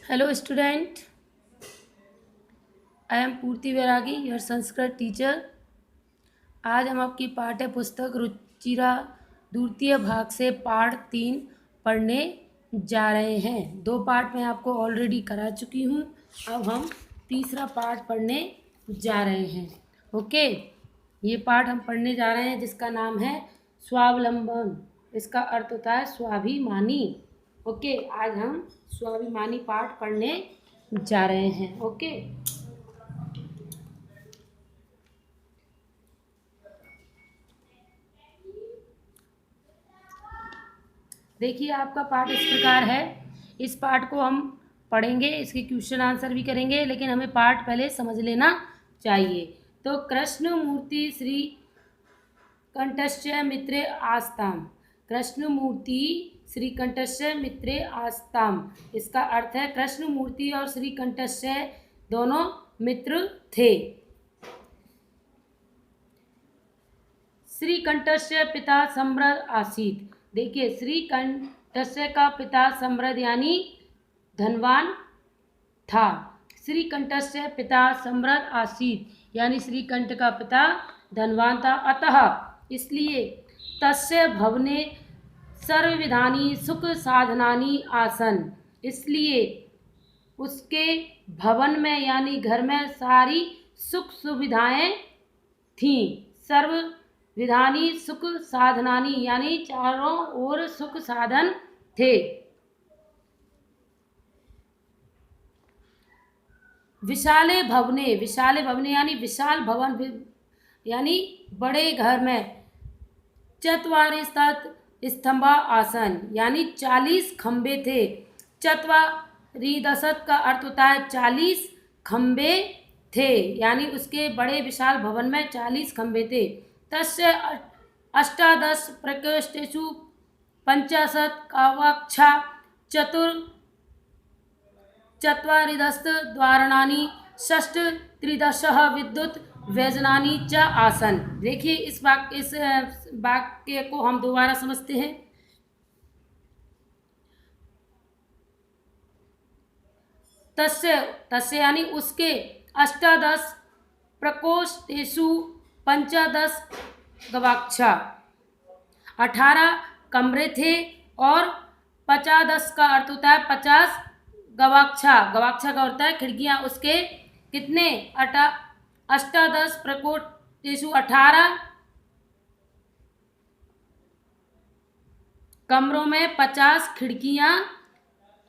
Hello student, I am पूर्ति वैरागी, your Sanskrit teacher. आज हम आपकी पाठ्य पुस्तक रुचिरा द्वितीय भाग से पाठ 3 पढ़ने जा रहे हैं। 2 पाठ मैं आपको ऑलरेडी करा चुकी हूँ। अब हम तीसरा पाठ पढ़ने जा रहे हैं। ओके, ये पाठ हम पढ़ने जा रहे हैं जिसका नाम है स्वावलंबन। इसका अर्थ होता है स्वाभिमानी। ओके, आज हम स्वाभिमानी पाठ पढ़ने जा रहे हैं। ओके, देखिए आपका पाठ इस प्रकार है। इस पाठ को हम पढ़ेंगे, इसके क्वेश्चन आंसर भी करेंगे, लेकिन हमें पाठ पहले समझ लेना चाहिए। तो कृष्ण मूर्ति श्री कंठस्य मित्रे आस्ताम। कृष्ण मूर्ति श्री कंठस्य मित्रे आस्ताम, इसका अर्थ है कृष्ण मूर्ति और श्री कंठस्य दोनों मित्र थे। श्री कंठस्य पिता समृद्ध आसीत। देखिए, श्री कंठस्य का पिता समृद्ध यानी धनवान था। श्री कंठस्य पिता समृद्ध आसीत यानी श्रीकंठ का पिता धनवान था। अतः इसलिए तस्य भवने सर्वविधानी सुख साधनानी आसन, इसलिए उसके भवन में यानी घर में सारी सुख सुविधाएं थीं। सर्व विधानी सुख साधनानी यानी चारों ओर सुख साधन थे। विशाले भवने यानी विशाल भवन यानी बड़े घर में। चत्वारि स्तंभा आसन यानी 40 खंबे थे। चत्वारि दशत का अर्थ होता है 40 खंबे थे, यानी उसके बड़े विशाल भवन में 40 खंबे थे। तस्य 18 प्रकोष्ठेषु 50 कक्षा चत्वारिदश द्वाराणि षष्ठ त्रिदशः विद्युत व्यजनानि च आसन। देखिए इस वाक्य को हम दोबारा समझते हैं। तस्य यानी उसके 18 प्रकोष्ठेषु 50 गवाक्षा, 18 कमरे थे और 50 का अर्थ होता है 50 गवाक्षा। गवाक्षा का होता है खिड़कियां। उसके कितने 18 प्रकोष्ठेषु 18 कमरों में 50 खिड़कियां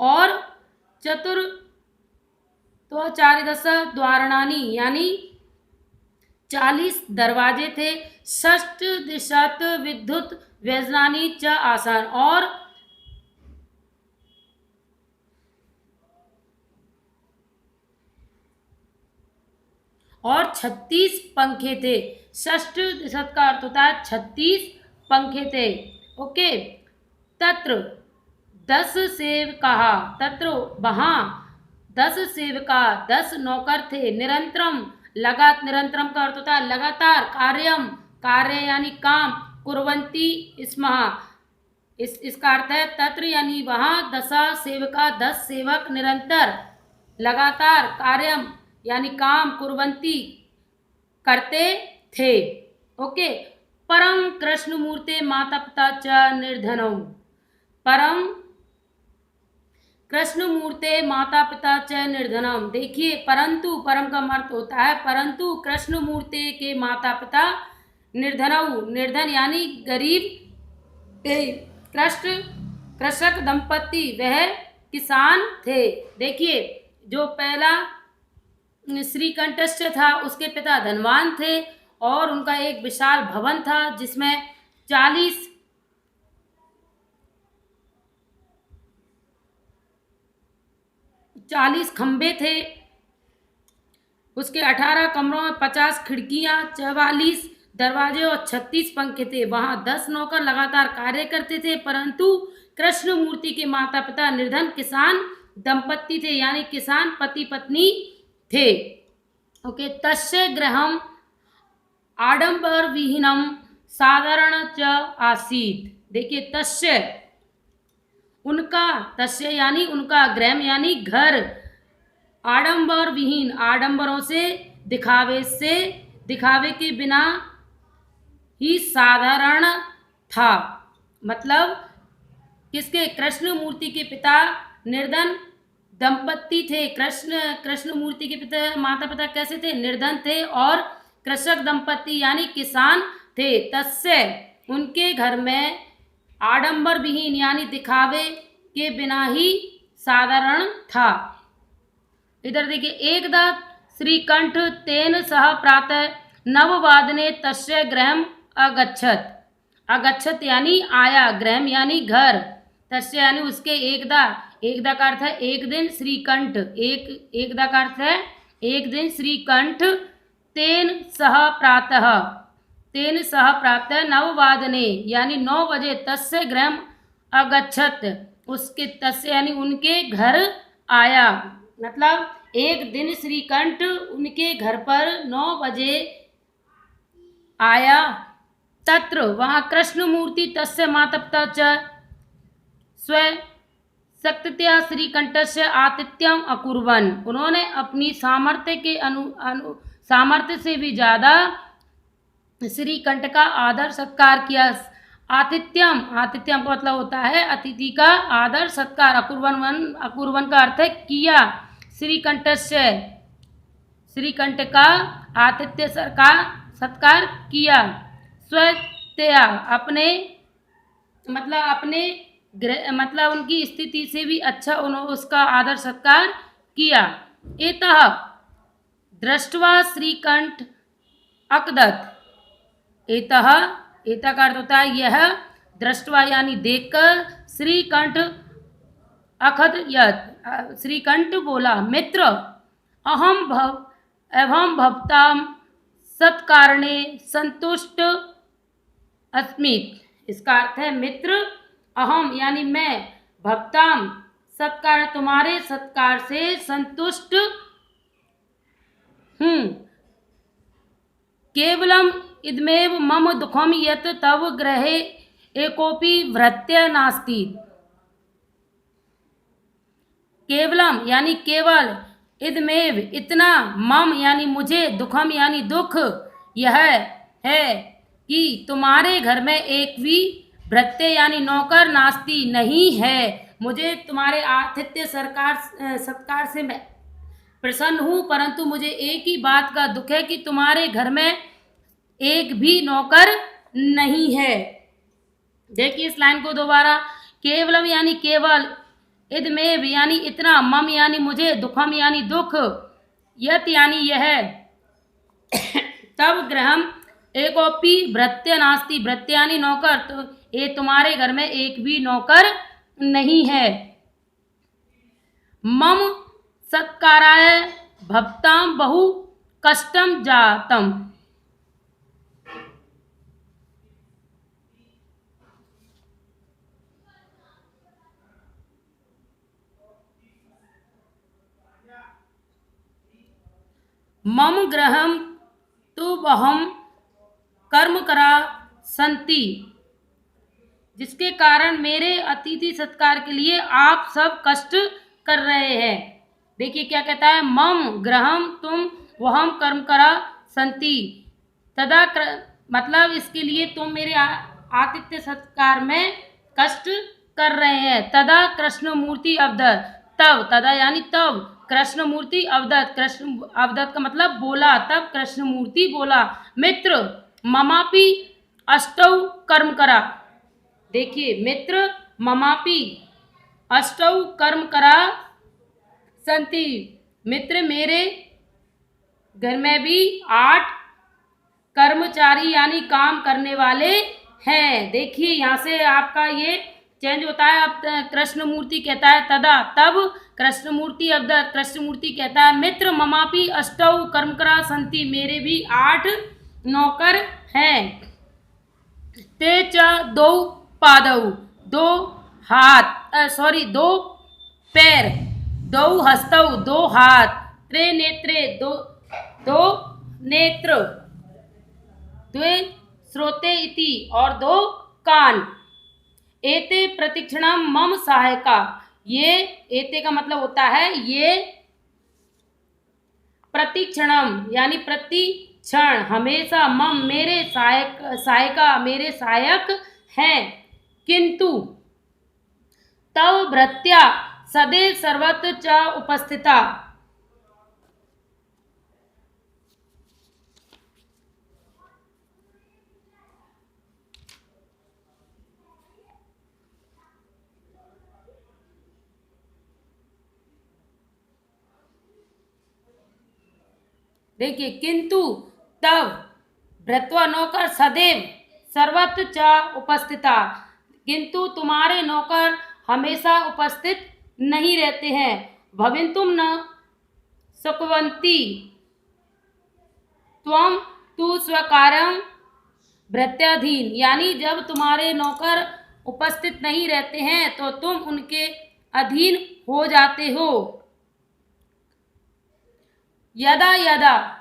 और चारिदश द्वाराणि यानी 40 दरवाजे थे। षष्ठ दिशत विद्युत व्यजनानि च आसन और 36 पंखे थे। षष्ठ दिशत का अर्थ होता है 36 पंखे थे। ओके, तत्र 10 सेवका, तत्र वहां 10 सेवका 10 नौकर थे। निरंतरम निरंतरम का अर्थ होता है लगातार। कार्य यानी काम। कुर्वन्ति स्म, इसका अर्थ है तत्र यानी वहां 10 सेवका 10 सेवक निरंतर लगातार कार्यम यानी काम कुर्वन्ति करते थे। ओके, परम कृष्ण मूर्ते माता पिता च निर्धनौ। परम कृष्ण मूर्ते माता पिता च निर्धनम। देखिए, परंतु परम का अर्थ होता है परंतु कृष्ण मूर्ते के माता पिता निर्धनऊ, निर्धन यानी गरीब थे। कृषक दंपति वह किसान थे। देखिए, जो पहला श्रीकंठस्य था उसके पिता धनवान थे और उनका एक विशाल भवन था जिसमें 40 खंबे थे। उसके 18 कमरों में 50 खिड़कियां, 44 दरवाजे और 36 पंखे थे। वहां 10 नौकर लगातार कार्य करते थे। परंतु कृष्ण मूर्ति के माता पिता निर्धन किसान दंपत्ति थे, यानी किसान पति पत्नी थे। ओके, तस्य गृहम आडंबर विहीनम साधारण च आसीत। देखिए, तस्य उनका, तस्य यानी उनका, गृह यानी घर, आडंबर विहीन, आडंबरों से, दिखावे के बिना ही साधारण था। मतलब किसके? कृष्ण मूर्ति के पिता निर्धन दंपत्ति थे। कृष्ण मूर्ति के पिता, माता पिता कैसे थे? निर्धन थे और कृषक दंपत्ति यानी किसान थे। तस्य उनके घर में आडंबर विहीन यानी दिखावे के बिना ही साधारण था। इधर देखिए, एकदा श्रीकंठ तेन सह प्रातः नववादने तस्य गृहम अगच्छत। अगच्छत यानी आया, गृहम यानी घर, तस्य यानी उसके, एकदा का अर्थ है एक दिन, श्रीकंठ एकदा का अर्थ है एक दिन, श्रीकंठ तेन सह प्रातः नववादने यानी 9 बजे, तस्य गृहम अगच्छत उसके, तस्य यानी उनके घर आया। मतलब एक दिन श्रीकंठ उनके घर पर 9 बजे आया। तत्र वहाँ कृष्ण मूर्ति तस्य माता पिता च स्व शक्तिया श्रीकंठस्य आतिथ्यम अकुर्वन्। उन्होंने अपनी सामर्थ्य के सामर्थ्य से भी ज़्यादा श्रीकंठ का आदर सत्कार किया। आतिथ्यम का मतलब होता है अतिथि का आदर सत्कार। अकुर्वन् का अर्थ है किया। श्रीकंठ का आतिथ्य सत्कार किया। स्वतया अपने मतलब उनकी स्थिति से भी अच्छा उसका आदर सत्कार किया। एतः दृष्ट्वा श्रीकंठ अकदत्। एतः का अर्थ होता है यह, दृष्ट्वा यानी देखकर, श्रीकंठ अखदयत् श्रीकंठ बोला, मित्र एवं भवताम सत्कारणे संतुष्ट अस्मि। इसका अर्थ है मित्र, अहम यानी मैं, भक्ताम सत्कार तुम्हारे सत्कार से संतुष्ट हूँ। केवलम इदमेव मम दुखम यत तव गृहे एकोपि भृत्य नास्ति। केवलम यानी केवल, इदमेव इतना, मम यानी मुझे, दुखम यानी दुख, यह है कि तुम्हारे घर में एक भी भृत्य यानी नौकर नास्ति नहीं है। मुझे तुम्हारे आतिथ्य सत्कार से मैं प्रसन्न हूँ, परंतु मुझे एक ही बात का दुख है कि तुम्हारे घर में एक भी नौकर नहीं है। देखिए इस लाइन को दोबारा, केवलम यानी केवल, इदमेव यानी इतना, मम यानी मुझे, दुखम यानी दुख, यत यानी यह, तब गृहम एकोपि भृत्य नास्ति, भृत्य यानी नौकर, तो ये तुम्हारे घर में एक भी नौकर नहीं है। मम सत्काराय भक्ताम बहु कष्टम जातम। मम गृहम तु बहम कर्म करा संति, जिसके कारण मेरे अतिथि सत्कार के लिए आप सब कष्ट कर रहे हैं। देखिए क्या कहता है, मम गृहम तुम वहम कर्म करा संति, तदा मतलब इसके लिए तुम मेरे आतिथ्य सत्कार में कष्ट कर रहे हैं। तदा कृष्ण मूर्ति अवदत्, तब, तदा यानी तब, कृष्ण मूर्ति अवदत्, कृष्ण अवदत् का मतलब बोला, तब कृष्ण मूर्ति बोला, मित्र ममापि अष्टौ कर्म करा। देखिए मित्र ममापि अष्टौ कर्म करा संति, मित्र मेरे घर में भी 8 कर्मचारी यानी काम करने वाले हैं। देखिए यहाँ से आपका ये चेंज होता है। अब कृष्ण मूर्ति कहता है तदा, तब, कृष्ण मूर्ति अवदत्, कृष्ण मूर्ति कहता है मित्र ममापि अष्टौ कर्मकरा संति, मेरे भी 8 नौकर हैं। ते च 2 पादौ, 2 पैर, 2 हस्तौ 2 हाथ, 3 नेत्रे 2 नेत्र, 2 श्रोते इति और 2 कान। एते प्रतिक्षणम मम सहायका, ये एते का मतलब होता है ये प्रतिक्षणम यानी प्रति क्षण हमेशा मम मेरे सहायका मेरे सहायक हैं। किंतु तव भृत्या सदैव सर्वत्र च उपस्थिता। देखिए, किंतु तब भृत्वा नौकर सदैव सर्वत्र च उपस्थिता, किंतु तुम्हारे नौकर हमेशा उपस्थित नहीं रहते हैं। भविन्तुम न सुखवंती त्वम तु स्वकार्यम भृत्याधीन, यानी जब तुम्हारे नौकर उपस्थित नहीं रहते हैं तो तुम उनके अधीन हो जाते हो। यदा यदा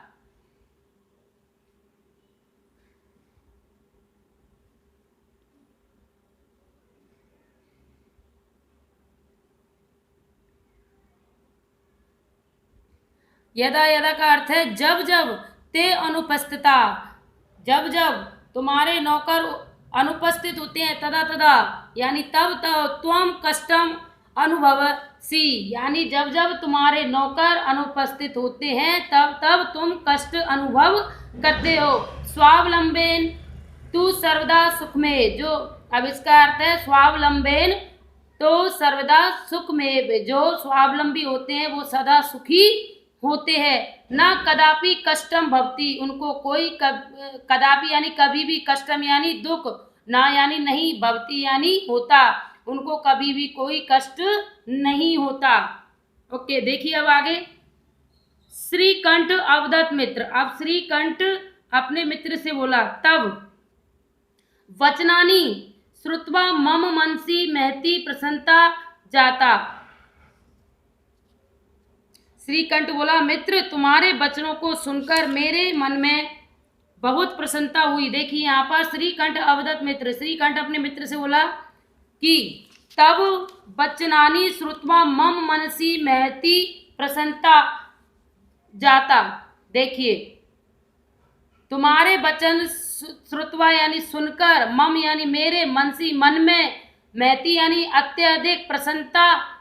यदा यदा का अर्थ है जब जब, ते अनुपस्थिता, जब जब तुम्हारे नौकर अनुपस्थित होते हैं, तदा तदा यानी तब तब, त्वम कष्टम अनुभवसी, यानी जब जब तुम्हारे नौकर अनुपस्थित होते हैं तब तब तुम कष्ट अनुभव करते हो। स्वावलंबेन तू सर्वदा सुख में, जो अब इसका अर्थ है स्वावलंबेन तो सर्वदा सुख में, जो स्वावलंबी होते हैं वो सदा सुखी होते हैं। न कदापि कष्टम भवती, उनको कोई कदापि यानी कभी भी, कष्टम यानी दुख, ना यानी नहीं, भवती यानी होता, उनको कभी भी कोई कष्ट नहीं होता। ओके, देखिए अब आगे। श्रीकंठ अवदत मित्र, अब श्रीकंठ अपने मित्र से बोला, तब वचनानी श्रुत्वा मम मनसी महती प्रसन्नता जाता। श्रीकंठ बोला, मित्र तुम्हारे वचनों को सुनकर मेरे मन में बहुत प्रसन्नता हुई। देखिए यहाँ पर श्रीकंठ अवदत मित्र, श्रीकंठ अपने मित्र से बोला कि तब वचनानी श्रुत्वा मम मनसी महती प्रसन्नता जाता। देखिए, तुम्हारे वचन श्रुत्वा यानी सुनकर, मम यानी मेरे, मनसी मन में, महती यानी अत्यधिक, प्रसन्नता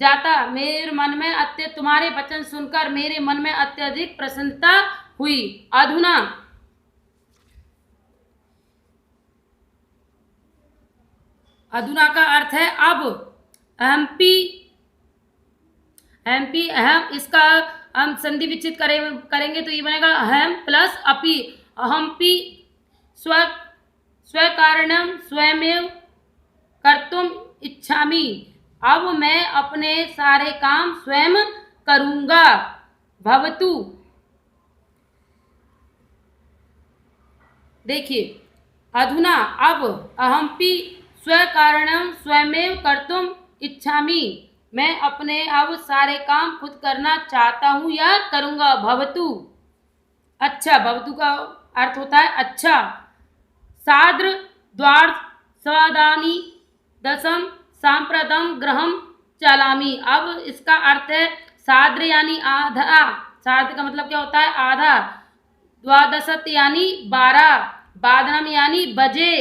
जाता मेरे मन में तुम्हारे वचन सुनकर मेरे मन में अत्यधिक प्रसन्नता हुई। अधुना अधुना का अर्थ है अब, अहमपि, एमपी अहम, इसका हम संधि विच्छेद करेंगे तो ये बनेगा अहम प्लस अपि, अहमपि स्वकारणम स्वयमेव कर्तुम इच्छामि, अब मैं अपने सारे काम स्वयं करूंगा। भवतु, देखिए अधुना अब, अहमपि स्वकारणम स्वयमेव कर्तुम इच्छामि, मैं अपने अब सारे काम खुद करना चाहता हूं या करूंगा। भवतु अच्छा, भवतु का अर्थ होता है अच्छा। साद्र द्वार स्वादानी दशम सांप्रदम ग्रहम चलामी, अब इसका अर्थ है साद्र यानी आधा, साद्र का मतलब क्या होता है आधा, द्वादशत यानी 12, बादनम यानी बजे,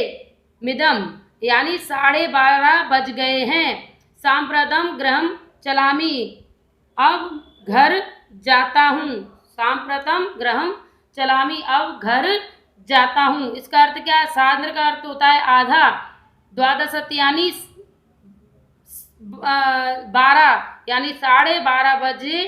मिदम यानी 12:30 बज गए हैं, सांप्रदम ग्रहम चलामी, अब घर जाता हूँ, सांप्रतम ग्रहम चलामी, अब घर जाता हूँ। इसका अर्थ क्या है, साद्र का अर्थ होता है आधा, द्वादशत यानी 12 यानी 12:30 बजे,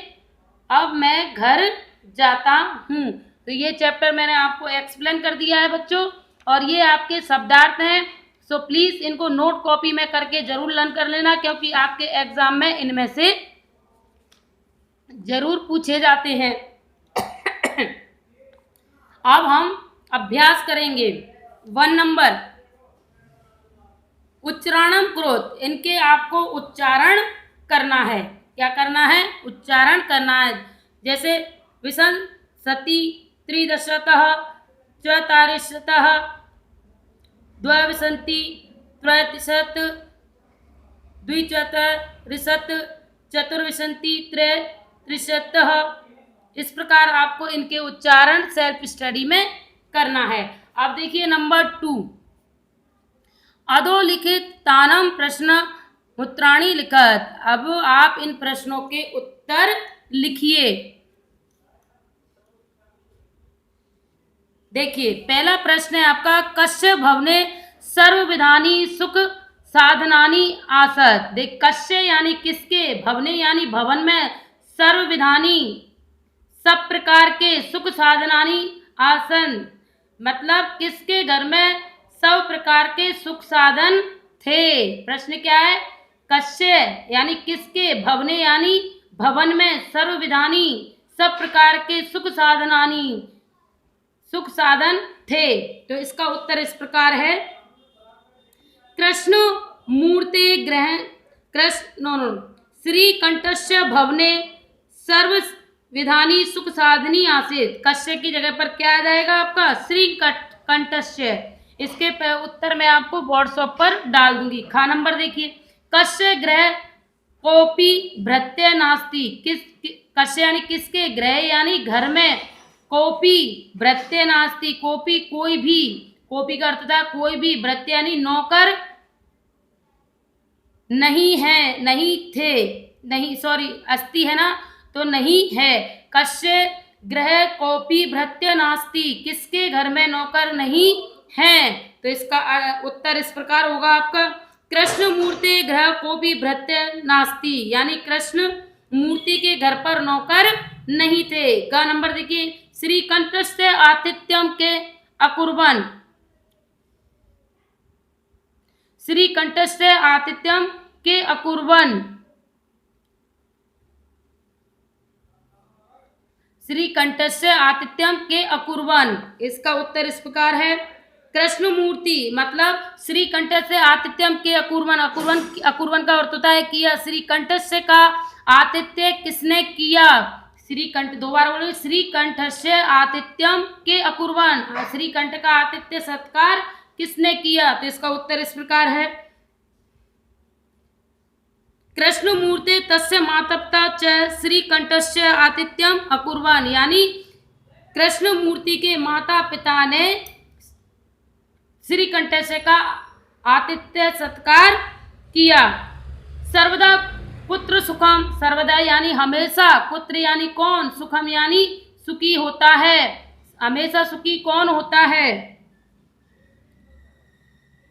अब मैं घर जाता हूँ। तो ये चैप्टर मैंने आपको एक्सप्लेन कर दिया है बच्चों, और ये आपके शब्दार्थ हैं। सो प्लीज़ इनको नोट कॉपी में करके जरूर लर्न कर लेना, क्योंकि आपके एग्जाम में इनमें से जरूर पूछे जाते हैं। अब हम अभ्यास करेंगे 1 नंबर, उच्चारणम क्रोध, इनके आपको उच्चारण करना है। क्या करना है, उच्चारण करना है। जैसे विसन सती त्रिदशतः चतारिशतः द्वविंशति प्रतिशत, द्विचतुर्विंशत, चतुर्विंशति, त्रिशतः। इस प्रकार आपको इनके उच्चारण सेल्फ स्टडी में करना है। अब देखिए नंबर 2, अधोलिखित तानम प्रश्न उत्तराणी लिखत। अब आप इन प्रश्नों के उत्तर लिखिए। देखिए पहला प्रश्न है आपका, कस्य भवने सर्वविधानी सुख साधनानी आसत। देख, कस्य यानी किसके, भवने यानी भवन में, सर्वविधानी सब प्रकार के, सुख साधनानी आसन मतलब किसके घर में सब प्रकार के सुख साधन थे। प्रश्न क्या है, कस्य यानी किसके, भवने यानी भवन में, सर्वविधानी सब प्रकार के सुख साधन थे। तो इसका उत्तर इस प्रकार है, कृष्ण मूर्ति ग्रह श्री कंठस्य भवने सर्व विधानी सुख साधनी आसित। कस्य की जगह पर क्या आ जाएगा आपका, श्री कंठस्य। इसके उत्तर मैं आपको व्हाट्सएप पर डाल दूंगी। खा नंबर देखिए, कस्य ग्रह कोपी भृत्य नास्ति। कस्य यानी किसके, ग्रह यानी घर में, कोपी भृत्य नास्ति, कोपी कोई भी, कोपी का अर्थ था कोई भी, भृत्य यानी नौकर नहीं है, नहीं थे, नहीं सॉरी अस्ति है ना, तो नहीं है। कस्य ग्रह कोपी भृत्य नास्ति, किसके घर में नौकर नहीं है। तो इसका उत्तर इस प्रकार होगा आपका, कृष्ण मूर्ति ग्रह कोपी भृत्य नास्ति, यानी कृष्ण मूर्ति के घर पर नौकर नहीं थे। ग नंबर देखिए, श्री कंठस्य आतिथ्यम के अकुर्वन्। श्री कंठस्य आतिथ्यम के अकुर्वन्, श्री कंठस्य आतिथ्यम के अकुर्वन्। इसका उत्तर इस प्रकार है, कृष्ण मूर्ति मतलब श्री कंठस्य आतिथ्यम के अकुर्वन्। अकुर्वन् का अर्थ होता है किया। श्री कंठस्य का आतिथ्य किसने किया, श्री कंठ, दोबारा बोलो, श्री कंठस्य आतिथ्यम के अकुर्वन्, श्री कंठ का आतिथ्य सत्कार किसने किया। तो इसका उत्तर इस प्रकार है, कृष्ण मूर्ति तस्य माता पिता च श्री कंठस्य आतिथ्यम अकुर्वन्, यानी कृष्ण मूर्ति के माता पिता ने श्री कंठस्य का आतिथ्य सत्कार किया। सर्वदा पुत्र सुखम, सर्वदा यानी हमेशा, पुत्र यानी कौन, सुखम यानी सुखी होता है, हमेशा सुखी कौन होता है।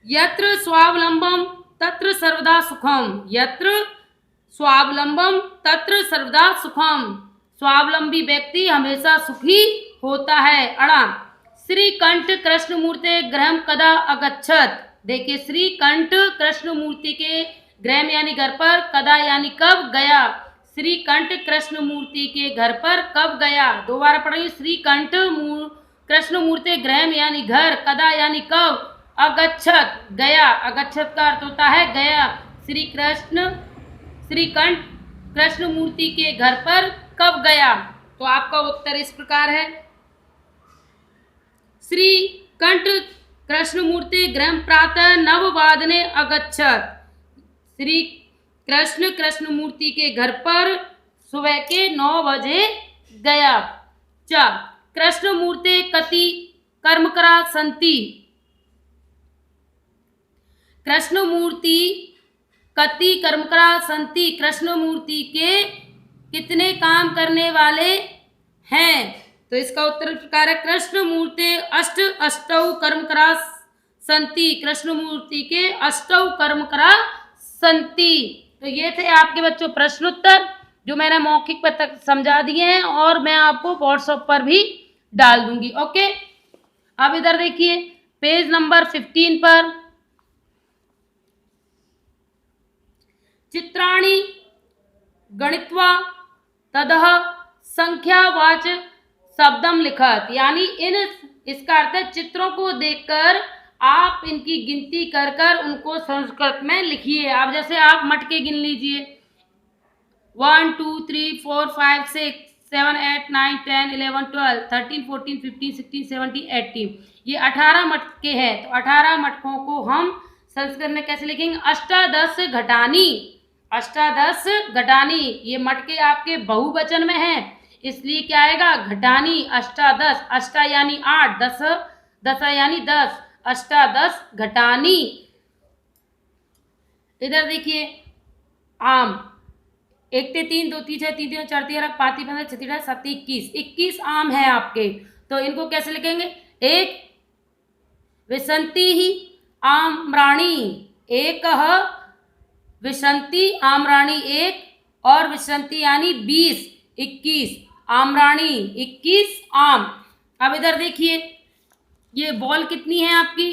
यत्र स्वावलंबम तत्र सर्वदा सुखम, यत्र स्वावलंबम तत्र सर्वदा सुखम, स्वावलंबी व्यक्ति हमेशा सुखी होता है। अड़ा, श्री कंठ कृष्ण मूर्ति गृहम कदा अगच्छत। देखिए, श्री कंठ कृष्ण मूर्ति के गृह में यानी घर पर, कदा यानी कब, गया। श्री कंठ कृष्ण मूर्ति के घर पर कब गया। दोबारा पढ़ेंगे, श्री कंठ कृष्ण मूर्ति गृह में यानी घर, कदा यानी कब, अगच्छत गया। अगच्छत का अर्थ होता है गया। श्री कंठ कृष्ण मूर्ति के घर पर कब गया। तो आपका उत्तर इस प्रकार है, श्री कंठ कृष्ण मूर्ति गृह प्रातः 9 वादने अगच्छत। श्री कृष्ण मूर्ति के घर पर सुबह के 9 बजे गया। च कृष्ण मूर्ति कति कर्मकरा संति, कृष्ण मूर्ति कति कर्मकरा संति, कृष्ण मूर्ति के कितने काम करने वाले हैं। तो इसका उत्तर प्रकार है, कृष्ण मूर्ति अष्टौ कर्मकरा संति, कृष्ण मूर्ति के 8 कर्मकरा संति। तो ये थे आपके बच्चों प्रश्नोत्तर, जो मैंने मौखिक पर तक समझा दिए हैं और मैं आपको व्हाट्सएप पर भी डाल दूंगी। ओके, अब इधर देखिए पेज नंबर 15 पर, चित्राणि गणित्वा तदह संख्यावाच शब्दम लिखत, यानी इसका अर्थ है चित्रों को देखकर आप इनकी गिनती कर कर उनको संस्कृत में लिखिए। आप जैसे आप मटके गिन लीजिए, 1 2 3 4 5 6 7 8 9 10 11 12 13 14 15 16 17 18, ये 18 मटके हैं। तो 18 मटकों को हम संस्कृत में कैसे लिखेंगे? अष्टादश घटानी, अष्टादश घटानी। ये मटके आपके बहुवचन में हैं, इसलिए क्या आएगा? घटानी। अष्टादश, अष्टा यानी 8, दस, दस यानी 10, अष्टादश घटानी। इधर देखिए आम, 1 ते 3, 2 3 6 3 3 4 13 5 15 6 13 7 21, 21 आम है आपके। तो इनको कैसे लिखेंगे? एक विसंति ही आम्राणी, एक विसंति आम्राणी एक, और विसंति यानी 20, 21 आम्राणी 21 आम। अब इधर देखिए ये बॉल कितनी है आपकी?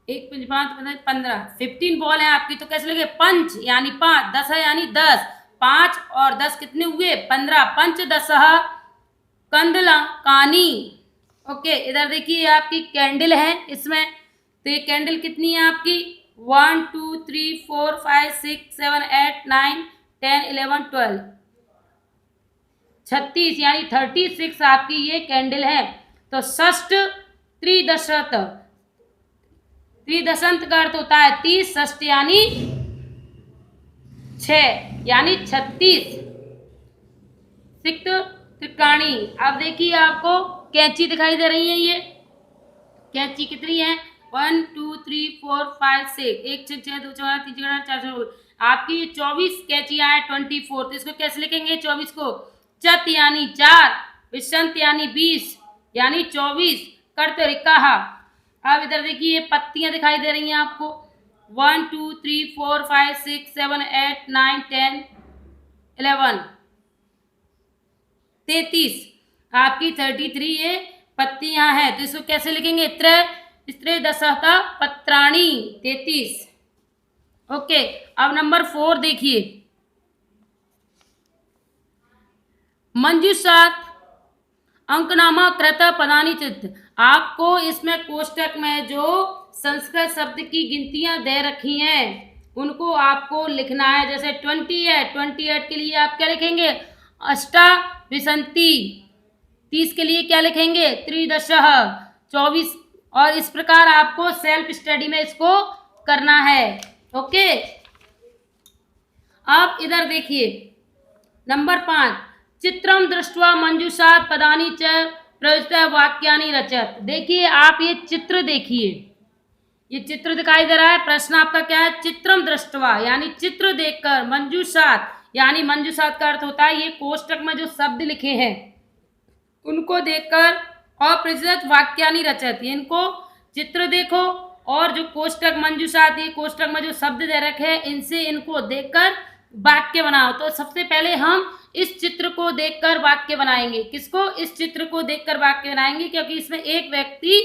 1 5 5 15, 15 बॉल है आपकी। तो कैसे लगे? पंच यानी 5, 10 यानी 10, 5 और 10 कितने हुए? 15, पंच 10 कंदला कानी। ओके, इधर देखिए आपकी कैंडल है इसमें, तो ये कैंडल कितनी है आपकी? 1 2 3 4 5 6 7 8 9 10 11 12, 36 यानी 36 आपकी ये कैंडल है। तो षष्ठ त्रिदशत, त्रिदशंत का अर्थ होता है 30, षष्ठ यानी 6 यानी 36। सिक्त त्रिकाणी। अब देखिए आपको कैंची दिखाई दे रही है, ये कैंची कितनी है? 1 2 3 4 5 6, 1 6 6 2 4 3 4 4 आपकी 24 कैंचियां है, 24। तो इसको कैसे लिखेंगे 24 को? चत यानी 4, विषंत यानी 20 यानी 24, कर्तरिकाहा। अब इधर देखिए पत्तियां दिखाई दे रही हैं आपको, 1 2 3 4 5 6 7 8 9 10 11 33 आपकी 33 ये पत्तियां हैं। तो इसको कैसे लिखेंगे? त्रयोदशता पत्राणी 33। ओके, अब नंबर 4 देखिए, मंजूषात अंकनामा कृत पदानी चित्त। आपको इसमें कोष्टक में जो संस्कृत शब्द की गिनतियां दे रखी हैं उनको आपको लिखना है। जैसे 28, 28 के लिए आप क्या लिखेंगे? अष्टा विसंति। 30 के लिए क्या लिखेंगे? त्रिदशः 24। और इस प्रकार आपको सेल्फ स्टडी में इसको करना है। ओके, आप इधर देखिए नंबर 5, चित्रम दृष्ट्वा मंजूषा पदानी च प्रयुक्त वाक्यानि रचत। देखिए आप ये चित्र देखिए, ये चित्र दिखाई दे रहा है। प्रश्न आपका क्या है? चित्रम दृष्ट्वा यानी चित्र देखकर, मंजूषात यानी मंजूषात का अर्थ होता है ये कोष्टक में जो शब्द लिखे हैं उनको देखकर, और प्रयुक्त वाक्यानि रचत, इनको चित्र देखो और जो कोष्टक मंजूषात, ये कोष्टक में जो शब्द दे रखे हैं इनसे इनको देखकर वाक्य बनाओ। तो सबसे पहले हम इस चित्र को देखकर वाक्य बनाएंगे। किसको? इस चित्र को देखकर वाक्य बनाएंगे, क्योंकि इसमें एक व्यक्ति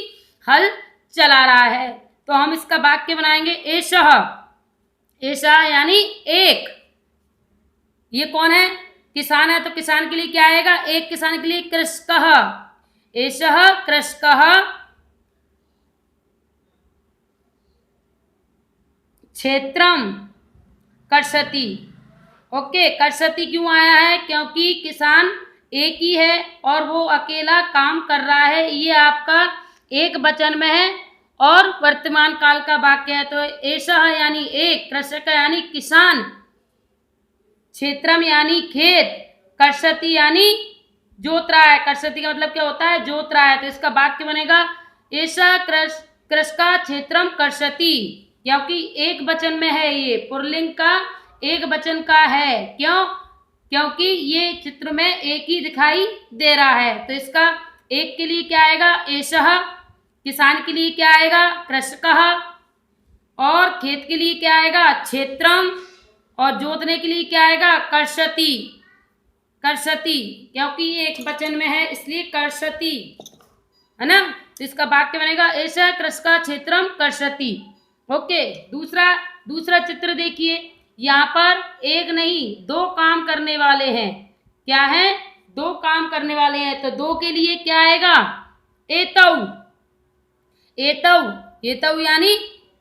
हल चला रहा है। तो हम इसका वाक्य बनाएंगे एषः, एषः यानी एक। ये कौन है? किसान है, तो किसान के लिए क्या आएगा? एक किसान के लिए कृषकः, एषः कृषकः क्षेत्रम कर्षति। ओके, कर्षति क्यों आया है? क्योंकि किसान एक ही है और वो अकेला काम कर रहा है। ये आपका एक वचन में है और वर्तमान काल का वाक्य है। तो एषः यानी एक, कृषक यानी किसान, क्षेत्रम यानी खेत, कर्षति यानी जोत रहा है। कर्षति का मतलब क्या होता है? जोत रहा है। तो इसका वाक्य बनेगा एषः कृषका क्षेत्रम कर्षति, क्योंकि एक वचन में है, ये पुल्लिंग का एक वचन का है। क्यों? क्योंकि ये चित्र में एक ही दिखाई दे रहा है। तो इसका एक के लिए क्या आएगा? एषः, किसान के लिए क्या आएगा? कृषकः, और खेत के लिए क्या आएगा? क्षेत्रम, और जोतने के लिए क्या आएगा? कर्षति, कर्षति, क्योंकि ये एक वचन में है इसलिए कर्षति, है ना। तो इसका वाक्य बनेगा एषः कृषका क्षेत्रम कर्षति। ओके, दूसरा चित्र देखिए, यहाँ पर एक नहीं 2 काम करने वाले हैं। क्या है? 2 काम करने वाले हैं। तो 2 के लिए क्या आएगा? एतौ, एतौ, एतौ यानी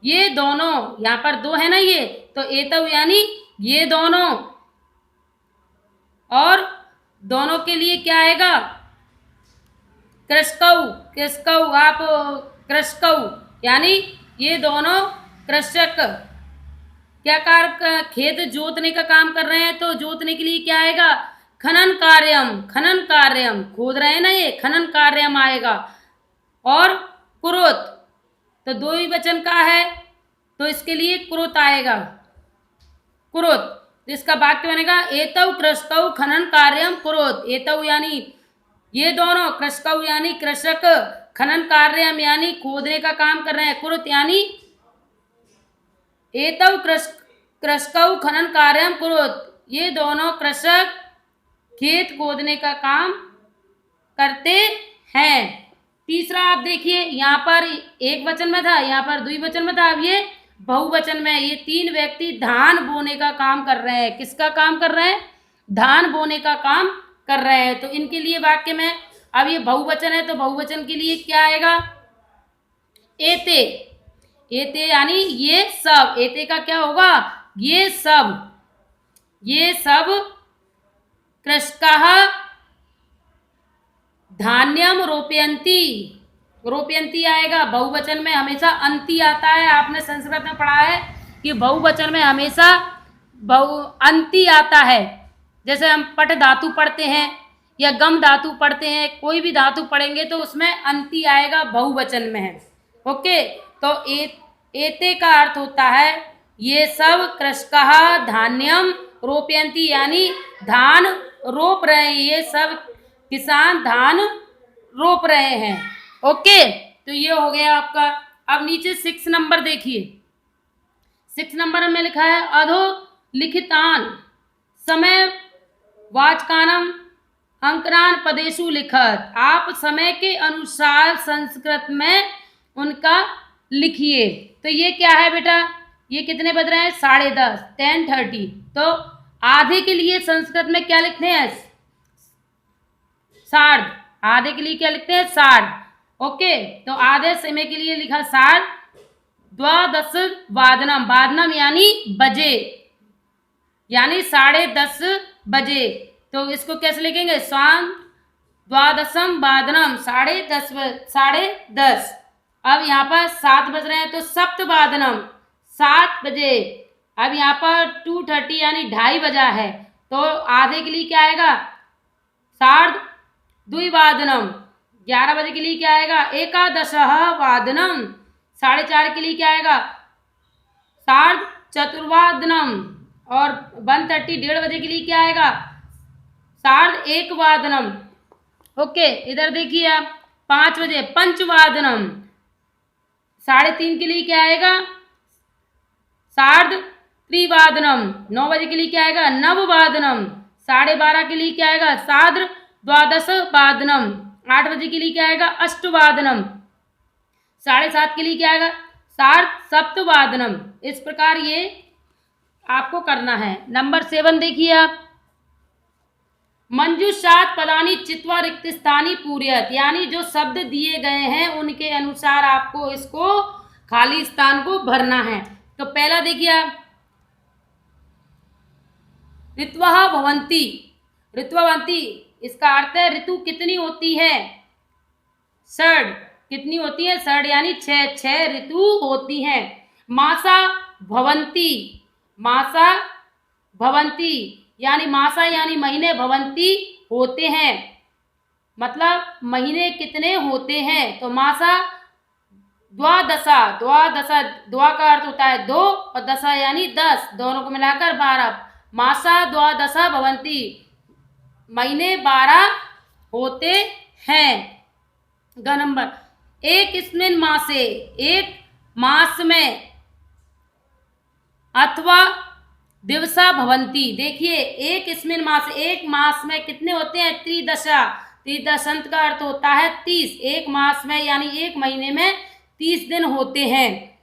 ये दोनों। यहाँ पर 2 है ना ये, तो एतौ यानी ये दोनों, और दोनों के लिए क्या आएगा? कृषकौ, कृषकौ, आप कृषकौ, यानी ये दोनों कृषक क्या कार्य, खेत जोतने का काम कर रहे हैं, तो जोतने के लिए क्या आएगा, खनन कार्यम, खनन कार्यम, खोद रहे हैं ना ये, खनन कार्यम आएगा। और कुरुत, तो दो ही वचन का है तो इसके लिए कुरुत आएगा, कुरुत। इसका वाक्य बनेगा एतौ कृषकौ खनन कार्यम कुरुत। एतौ यानी ये दोनों, कृषकौ यानी कृषक, खनन कार्यम यानी खोदने का काम कर रहे हैं, कुरुत यानी एतौ कृषकौ खनन कार्यम कुरुत, ये दोनों कृषक खेत खोदने का काम करते हैं। तीसरा आप देखिए, यहाँ पर एक वचन में था, यहाँ पर द्विवचन में था, अब ये बहुवचन में। ये तीन व्यक्ति धान बोने का काम कर रहे हैं। किसका काम कर रहे हैं, धान बोने का काम कर रहे हैं। तो इनके लिए वाक्य में, अब ये बहुवचन है तो बहुवचन के लिए क्या आएगा, एते, एते यानी ये सब, एते का क्या होगा, ये सब, ये सब कृषकाः धान्यम रोपयन्ति, रोपयन्ति आएगा। बहुवचन में हमेशा अंति आता है, आपने संस्कृत में पढ़ा है कि बहुवचन में हमेशा अंति आता है। जैसे हम पट धातु पढ़ते हैं या गम धातु पढ़ते हैं, कोई भी धातु पढ़ेंगे तो उसमें अंति आएगा, बहुवचन में है। ओके, तो एते का अर्थ होता है ये सब कृषकाः धान्यम रोपयन्ति, यानी धान रोप रहे हैं, ये सब किसान धान रोप रहे हैं। ओके, तो ये हो गया आपका। अब नीचे 6 नंबर देखिए, 6 नंबर में लिखा है अधो लिखितान समय वाचकानम अंकनान पदेशु लिखत। आप समय के अनुसार संस्कृत में उनका लिखिए। तो ये क्या है बेटा, ये कितने बज रहे हैं, 10:30, 10:30। तो आधे के लिए संस्कृत में क्या लिखते हैं, सार्ध। आधे के लिए क्या लिखते हैं, सार्ध। ओके, तो आधे समय के लिए लिखा सार्ध द्वादश वादनम, वादनम यानी बजे, यानी 10:30 बजे। तो इसको कैसे लिखेंगे, स्वान द्वादशम वादनम, 10:30। अब यहाँ पर 7 बज रहे हैं तो सप्तवादनम, 7 बजे। अब यहाँ पर 2:30 यानी 2:30 बजा है, तो आधे के लिए क्या आएगा, सार्ध द्विवादनम। 11 बजे के लिए क्या आएगा, एकादशः वादनम। 4:30 के लिए क्या आएगा, सार्ध चतुर्वादनम। और 1:30, 1:30 बजे के लिए क्या आएगा, सार्ध एकवादनम। ओके, इधर देखिए आप 5 बजे पंचवादनम। 3:30 के लिए क्या आएगा, सार्ध त्रिवादनम। 9 बजे के लिए क्या आएगा, नववादनम। 12:30 के लिए क्या आएगा, सार्ध द्वादश वादनम। 8 बजे के लिए क्या आएगा, अष्टवादनम। 7:30 के लिए क्या आएगा, सार्ध सप्तवादनम। इस प्रकार ये आपको करना है। नंबर 7 देखिए आप, मंजूषात पदानी चित्वा रिक्त स्थानी पूर्यत, यानी जो शब्द दिए गए हैं उनके अनुसार आपको इसको खाली स्थान को भरना है। तो पहला देखिए आप, ऋतवः भवन्ति, ऋतवन्ति इसका अर्थ है ऋतु कितनी होती है, षड। कितनी होती है, षड यानी 6 ऋतु होती हैं। मासा भवन्ति, मासा भवन्ति यानी मासा यानी महीने, भवन्ति होते हैं, मतलब महीने कितने होते हैं। तो मासा द्वादशा, द्वादशा, द्वा का अर्थ होता है 2 और दशा यानी 10, दोनों को मिलाकर 12। मासा द्वादशा भवन्ति, महीने 12 होते हैं। ग नंबर, एकस्मिन् मासे, एक मास में, अथवा दिवसा भवन्ति। देखिए एकस्मिन् मास, एक मास में कितने होते हैं, त्रिदशा। त्रिदशंत का अर्थ होता है 30। एक मास में यानी एक महीने में 30 दिन होते हैं,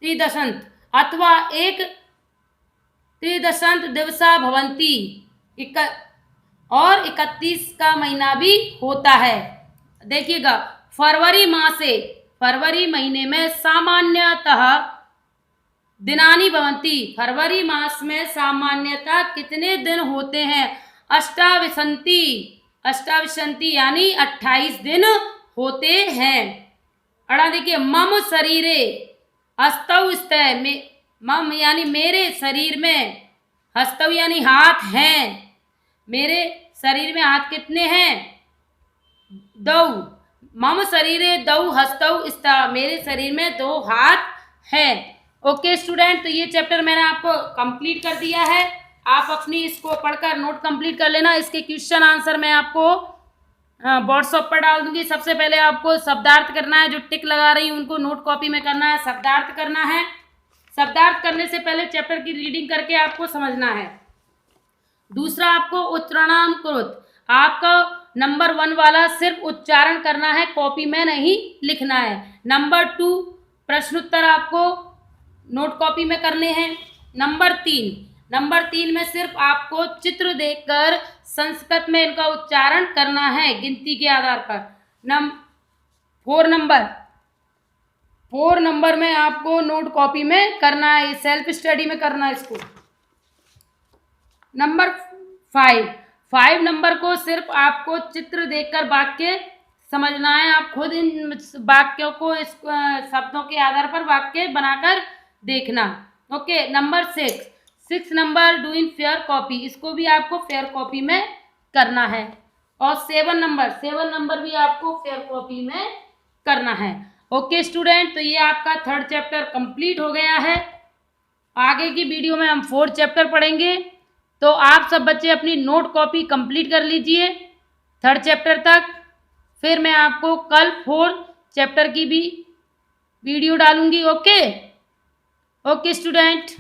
त्रिदशंत। अथवा एक त्रिदशंत दिवसा भवन्ति, और 31 का महीना भी होता है। देखिएगा, फरवरी मासे, फरवरी महीने में सामान्यतः दिनानि भवन्ति, फरवरी मास में सामान्यतः कितने दिन होते हैं, अष्टाविंशति, अष्टाविंशति यानी 28 दिन होते हैं। अड़ा देखिए, मम शरीरे हस्तौ स्तः, मम यानी मेरे शरीर में, हस्तौ यानी हाथ हैं, मेरे शरीर में हाथ कितने हैं? दौ। मम शरीरे दौ हस्तौ स्तः, मेरे शरीर में 2 हाथ हैं। ओके स्टूडेंट, तो ये चैप्टर मैंने आपको कंप्लीट कर दिया है। आप अपनी इसको पढ़कर नोट कंप्लीट कर लेना। इसके क्वेश्चन आंसर मैं आपको व्हाट्सएप पर डाल दूंगी। सबसे पहले आपको शब्दार्थ करना है, जो टिक लगा रही हूँ उनको नोट कॉपी में करना है, शब्दार्थ करना है। शब्दार्थ करने से पहले चैप्टर की रीडिंग करके आपको समझना है। दूसरा, आपको उच्चारणाकृत, आपका नंबर 1 वाला सिर्फ उच्चारण करना है, कॉपी में नहीं लिखना है। नंबर 2, प्रश्नोत्तर आपको नोट कॉपी में करने हैं। नंबर 3 में सिर्फ आपको चित्र देखकर संस्कृत में इनका उच्चारण करना है गिनती के आधार पर। 4 नंबर में आपको नोट कॉपी में करना है, सेल्फ स्टडी में करना है इसको। नंबर 5 नंबर को सिर्फ आपको चित्र देखकर वाक्य समझना है। आप खुद इन वाक्यों को, इस शब्दों के आधार पर वाक्य बनाकर देखना। Okay. Number 6 number do in fair copy, इसको भी आपको फेयर कॉपी में करना है। और 7 नंबर भी आपको फेयर कॉपी में करना है। ओके स्टूडेंट, तो ये आपका 3rd चैप्टर कंप्लीट हो गया है। आगे की वीडियो में हम 4th चैप्टर पढ़ेंगे। तो आप सब बच्चे अपनी नोट कॉपी कंप्लीट कर लीजिए 3rd चैप्टर तक। फिर मैं आपको कल 4th चैप्टर की भी वीडियो डालूंगी। Okay student.